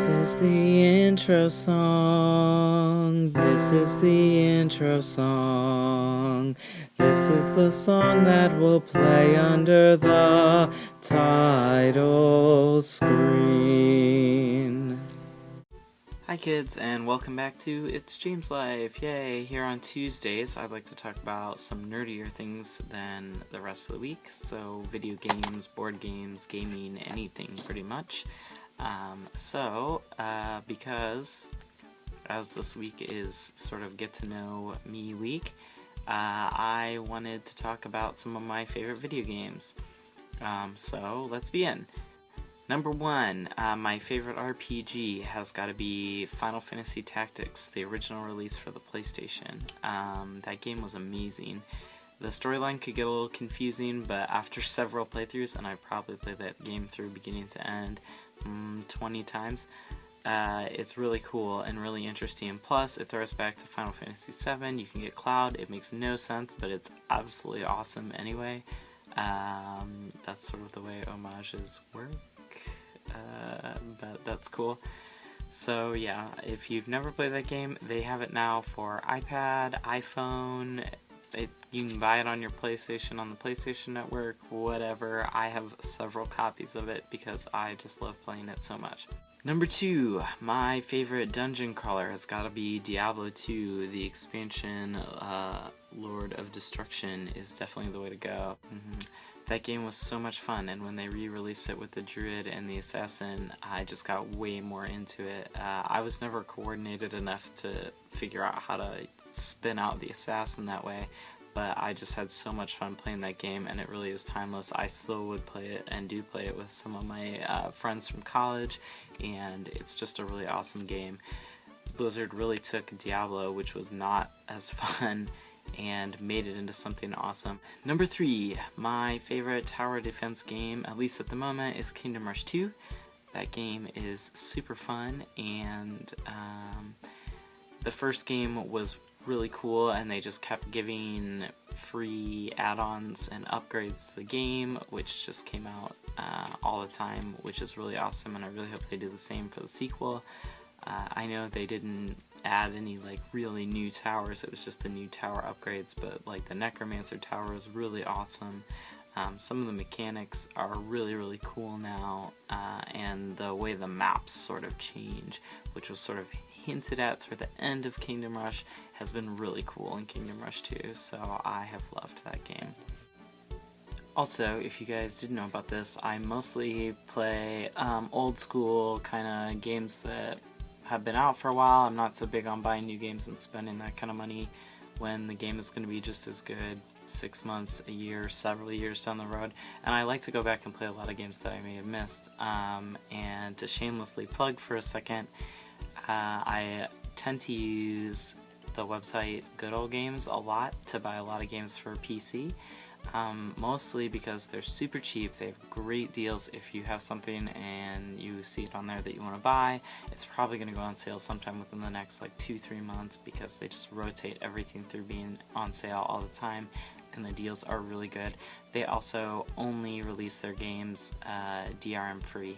is the intro song. This is the intro song. This is the song that will play under the title screen. Hi kids, and welcome back to It's James Life. Yay! Here on Tuesdays, I'd like to talk about some nerdier things than the rest of the week. So video games, board games, gaming, anything pretty much. Because as this week is sort of get to know me week, I wanted to talk about some of my favorite video games. So let's begin. Number 1, my favorite RPG has got to be Final Fantasy Tactics, the original release for the PlayStation. That game was amazing. The storyline could get a little confusing, but after several playthroughs, and I probably played that game through beginning to end 20 times, it's really cool and really interesting. Plus, it throws back to Final Fantasy VII. You can get Cloud. It makes no sense, but it's absolutely awesome anyway. That's sort of the way homages work. But that's cool. So yeah, if you've never played that game, they have it now for iPad, iPhone. You can buy it on your PlayStation, on the PlayStation Network, whatever. I have several copies of it because I just love playing it so much. Number 2, my favorite dungeon crawler has got to be Diablo 2. The expansion, Lord of Destruction, is definitely the way to go. That game was so much fun, and when they re-released it with the Druid and the Assassin, I just got way more into it. I was never coordinated enough to figure out how to spin out the Assassin that way, but I just had so much fun playing that game, and it really is timeless. I still would play it, and do play it with some of my friends from college, and it's just a really awesome game. Blizzard really took Diablo, which was not as fun, and made it into something awesome. Number 3, my favorite tower defense game, at least at the moment, is Kingdom Rush 2. That game is super fun, and the first game was really cool, and they just kept giving free add-ons and upgrades to the game, which just came out all the time, which is really awesome, and I really hope they do the same for the sequel. I know they didn't add any really new towers, it was just the new tower upgrades, but the Necromancer tower is really awesome. Some of the mechanics are really cool now, and the way the maps sort of change, which was sort of hinted at toward the end of Kingdom Rush, has been really cool in Kingdom Rush 2, so I have loved that game. Also, if you guys didn't know about this, I mostly play old school kind of games that have been out for a while. I'm not so big on buying new games and spending that kind of money when the game is going to be just as good 6 months, a year, several years down the road. And I like to go back and play a lot of games that I may have missed. And to shamelessly plug for a second, I tend to use the website Good Old Games a lot to buy a lot of games for PC. Mostly because they're super cheap. They have great deals. If you have something and you see it on there that you want to buy, it's probably going to go on sale sometime within the next 2-3 months, because they just rotate everything through being on sale all the time, and the deals are really good. They also only release their games DRM free,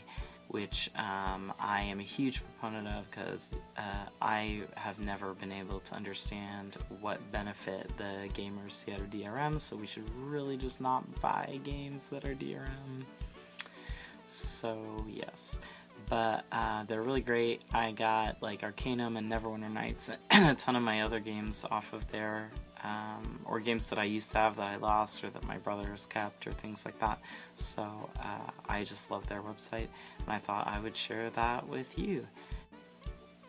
which I am a huge proponent of, because I have never been able to understand what benefit the gamers see out of DRM, so we should really just not buy games that are DRM. So yes, but they're really great. I got Arcanum and Neverwinter Nights and a ton of my other games off of there, or games that I used to have that I lost or that my brother has kept or things like that. So I just love their website, and I thought I would share that with you.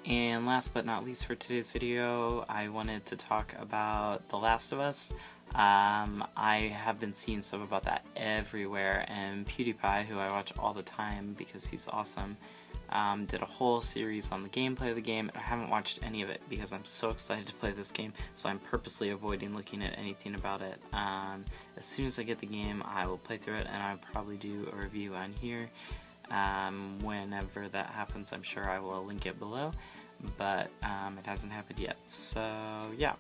And last but not least for today's video, I wanted to talk about The Last of Us. I have been seeing stuff about that everywhere, and PewDiePie, who I watch all the time because he's awesome, did a whole series on the gameplay of the game. I haven't watched any of it because I'm so excited to play this game, so I'm purposely avoiding looking at anything about it. As soon as I get the game, I will play through it, and I'll probably do a review on here. Whenever that happens, I'm sure I will link it below, but it hasn't happened yet. So yeah,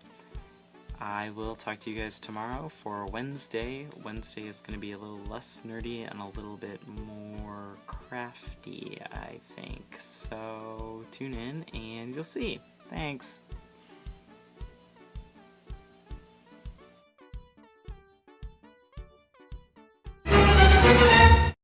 I will talk to you guys tomorrow for Wednesday. Wednesday is going to be a little less nerdy and a little bit more crafty, I think. So tune in and you'll see. Thanks.